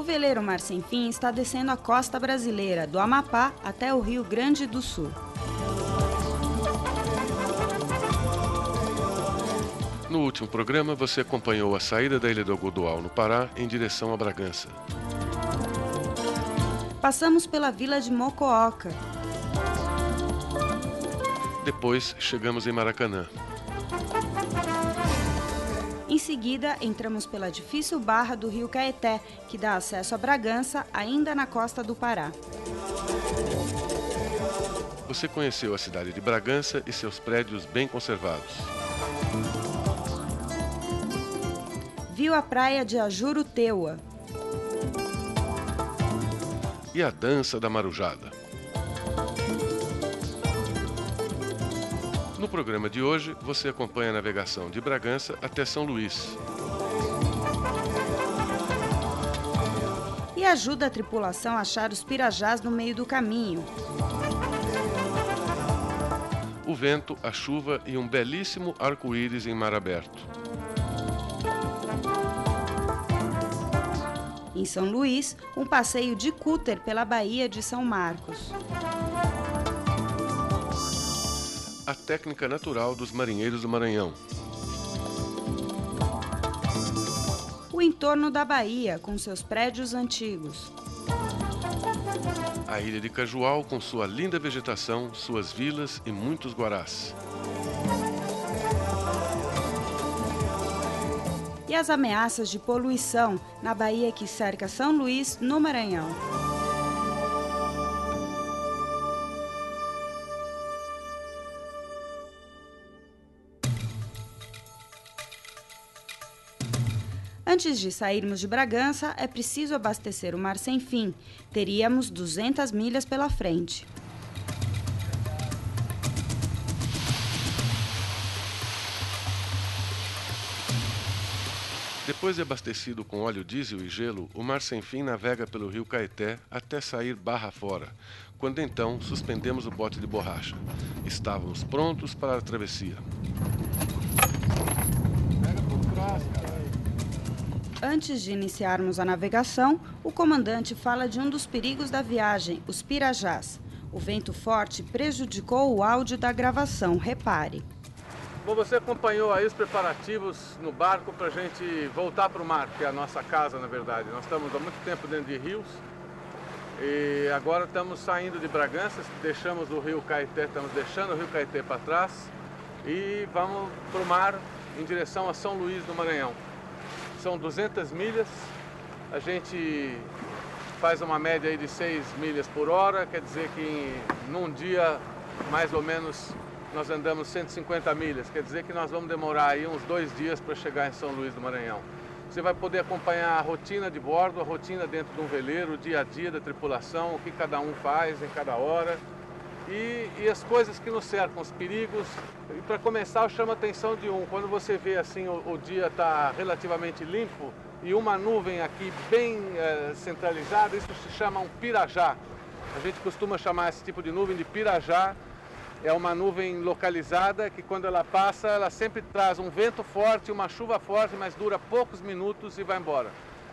veleiro Mar Sem Fim está descendo a costa brasileira, do Amapá até o Rio Grande do Sul. No último programa, você acompanhou a saída da Ilha do Algodoal, no Pará, em direção a Bragança. Passamos pela vila de Mocooca. Depois, chegamos em Maracanã. Em seguida, entramos pela difícil barra do rio Caeté, que dá acesso a Bragança, ainda na costa do Pará. Você conheceu a cidade de Bragança e seus prédios bem conservados. Viu a praia de Ajuruteua. E a dança da marujada. No programa de hoje, você acompanha a navegação de Bragança até São Luís. E ajuda a tripulação a achar os pirajás no meio do caminho. O vento, a chuva e um belíssimo arco-íris em mar aberto. Em São Luís, um passeio de cúter pela Baía de São Marcos. A técnica natural dos marinheiros do Maranhão. O entorno da Bahia, com seus prédios antigos. A ilha de Cajual, com sua linda vegetação, suas vilas e muitos guarás. E as ameaças de poluição na baía que cerca São Luís, no Maranhão. Antes de sairmos de Bragança, é preciso abastecer o Mar Sem Fim. Teríamos 200 milhas pela frente. Depois de abastecido com óleo diesel e gelo, o Mar Sem Fim navega pelo rio Caeté até sair barra fora, quando então suspendemos o bote de borracha. Estávamos prontos para a travessia. Antes de iniciarmos a navegação, o comandante fala de um dos perigos da viagem, os pirajás. O vento forte prejudicou o áudio da gravação, repare. Bom, você acompanhou aí os preparativos no barco para a gente voltar para o mar, que é a nossa casa, na verdade. Nós estamos há muito tempo dentro de rios e agora estamos saindo de Bragança, deixamos o rio Caeté, estamos deixando o rio Caeté para trás e vamos para o mar em direção a São Luís do Maranhão. São 200 milhas, a gente faz uma média aí de 6 milhas por hora, quer dizer que num dia, mais ou menos, nós andamos 150 milhas, quer dizer que nós vamos demorar aí uns 2 dias para chegar em São Luís do Maranhão. Você vai poder acompanhar a rotina de bordo, a rotina dentro de um veleiro, o dia a dia da tripulação, o que cada um faz em cada hora e as coisas que nos cercam, os perigos. E para começar, eu chamo a atenção de quando você vê assim o dia está relativamente limpo e uma nuvem aqui bem centralizada, isso se chama um pirajá. A gente costuma chamar esse tipo de nuvem de pirajá. É uma nuvem localizada que quando ela passa, ela sempre traz um vento forte, uma chuva forte, mas dura poucos minutos e vai embora.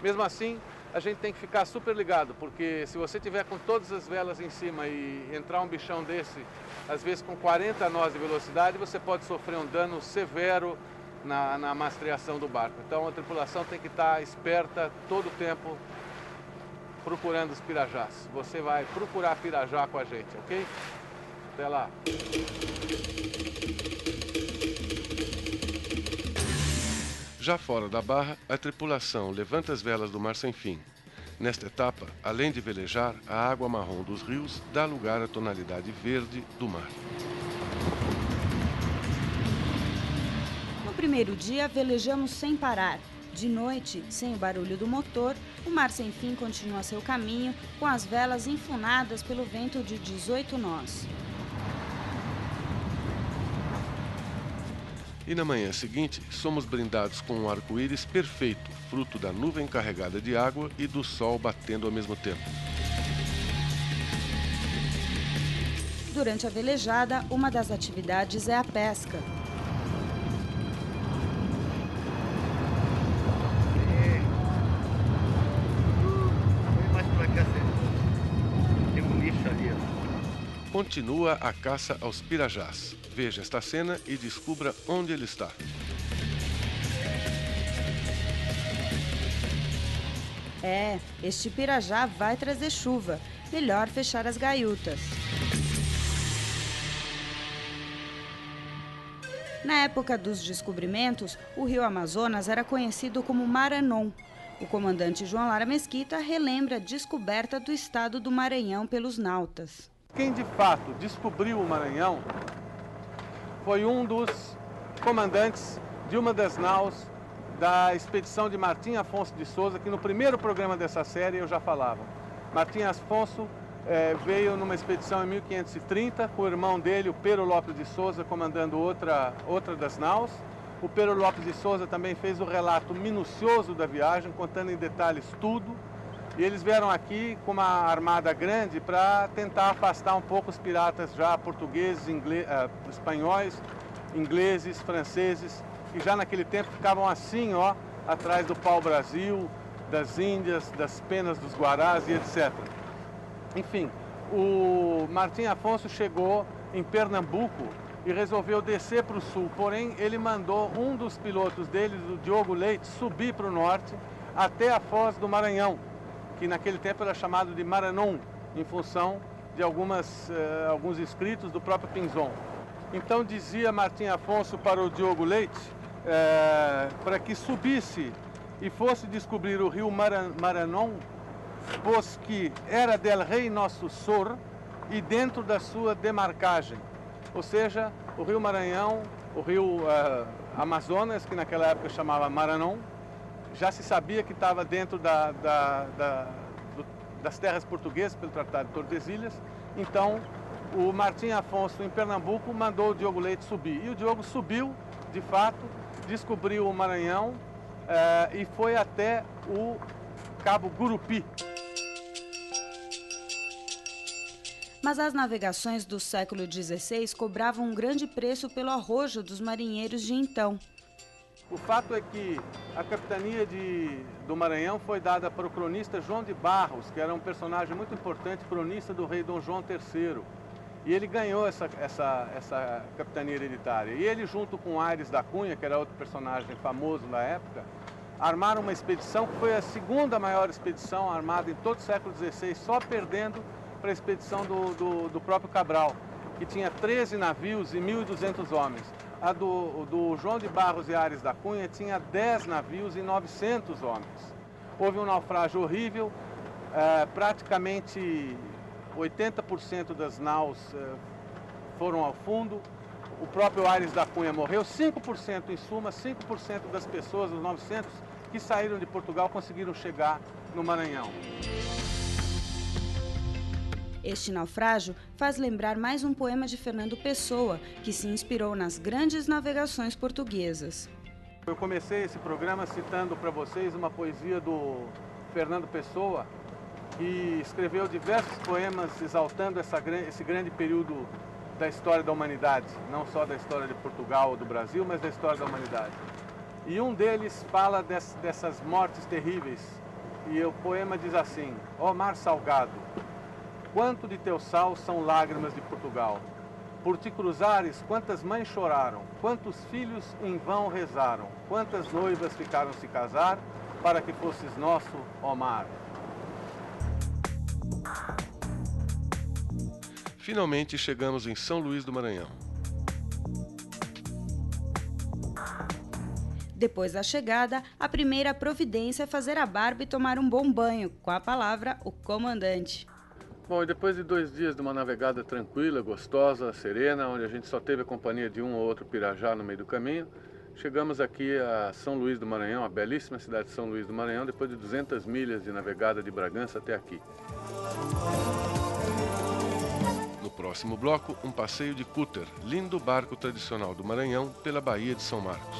Mesmo assim, a gente tem que ficar super ligado, porque se você tiver com todas as velas em cima e entrar um bichão desse, às vezes com 40 nós de velocidade, você pode sofrer um dano severo na mastreação do barco. Então a tripulação tem que estar esperta todo o tempo procurando os pirajás. Você vai procurar pirajá com a gente, ok? Até lá. Já fora da barra, a tripulação levanta as velas do Mar Sem Fim. Nesta etapa, além de velejar, a água marrom dos rios dá lugar à tonalidade verde do mar. No primeiro dia, velejamos sem parar. De noite, sem o barulho do motor, o Mar Sem Fim continua seu caminho com as velas enfunadas pelo vento de 18 nós. E na manhã seguinte, somos brindados com um arco-íris perfeito, fruto da nuvem carregada de água e do sol batendo ao mesmo tempo. Durante a velejada, uma das atividades é a pesca. continua a caça aos pirajás. Veja esta cena e descubra onde ele está. Este pirajá vai trazer chuva. Melhor fechar as gaiutas. Na época dos descobrimentos, o rio Amazonas era conhecido como Maranon. O comandante João Lara Mesquita relembra a descoberta do estado do Maranhão pelos nautas. Quem de fato descobriu o Maranhão foi um dos comandantes de uma das naus da expedição de Martim Afonso de Souza, que no primeiro programa dessa série eu já falava. Martim Afonso veio numa expedição em 1530, com o irmão dele, o Pero Lopes de Souza, comandando outra das naus. O Pero Lopes de Souza também fez o relato minucioso da viagem, contando em detalhes tudo. E eles vieram aqui com uma armada grande para tentar afastar um pouco os piratas já portugueses, espanhóis, ingleses, franceses, que já naquele tempo ficavam assim, ó, atrás do pau-brasil, das Índias, das penas dos Guarás e etc. Enfim, o Martim Afonso chegou em Pernambuco e resolveu descer para o sul, porém ele mandou um dos pilotos deles, o Diogo Leite, subir para o norte até a Foz do Maranhão, que naquele tempo era chamado de Maranon, em função de alguns escritos do próprio Pinzon. Então dizia Martim Afonso para o Diogo Leite, para que subisse e fosse descobrir o rio Maranon, pois que era del rei nosso Sor e dentro da sua demarcagem. Ou seja, o rio Maranhão, o rio Amazonas, que naquela época chamava Maranon, já se sabia que estava dentro das terras portuguesas pelo Tratado de Tordesilhas. Então, o Martim Afonso, em Pernambuco, mandou o Diogo Leite subir. E o Diogo subiu, de fato, descobriu o Maranhão e foi até o Cabo Gurupi. Mas as navegações do século XVI cobravam um grande preço pelo arrojo dos marinheiros de então. O fato é que a capitania do Maranhão foi dada para o cronista João de Barros, que era um personagem muito importante, cronista do rei Dom João III. E ele ganhou essa capitania hereditária. E ele, junto com Aires da Cunha, que era outro personagem famoso na época, armaram uma expedição que foi a segunda maior expedição armada em todo o século XVI, só perdendo para a expedição do próprio Cabral, que tinha 13 navios e 1.200 homens. A do João de Barros e Aires da Cunha tinha 10 navios e 900 homens. Houve um naufrágio horrível, praticamente 80% das naus foram ao fundo. O próprio Aires da Cunha morreu, 5% em suma, 5% das pessoas, os 900 que saíram de Portugal, conseguiram chegar no Maranhão. Este naufrágio faz lembrar mais um poema de Fernando Pessoa, que se inspirou nas grandes navegações portuguesas. Eu comecei esse programa citando para vocês uma poesia do Fernando Pessoa, que escreveu diversos poemas exaltando esse grande período da história da humanidade, não só da história de Portugal ou do Brasil, mas da história da humanidade. E um deles fala dessas mortes terríveis, e o poema diz assim: ó mar salgado, quanto de teu sal são lágrimas de Portugal. Por te cruzares, quantas mães choraram, quantos filhos em vão rezaram, quantas noivas ficaram se casar, para que fosses nosso, ó mar. Finalmente chegamos em São Luís do Maranhão. Depois da chegada, a primeira providência é fazer a barba e tomar um bom banho, com a palavra o comandante. Bom, e depois de 2 dias de uma navegada tranquila, gostosa, serena, onde a gente só teve a companhia de um ou outro pirajá no meio do caminho, chegamos aqui a São Luís do Maranhão, a belíssima cidade de São Luís do Maranhão, depois de 200 milhas de navegada de Bragança até aqui. No próximo bloco, um passeio de cúter, lindo barco tradicional do Maranhão, pela Baía de São Marcos.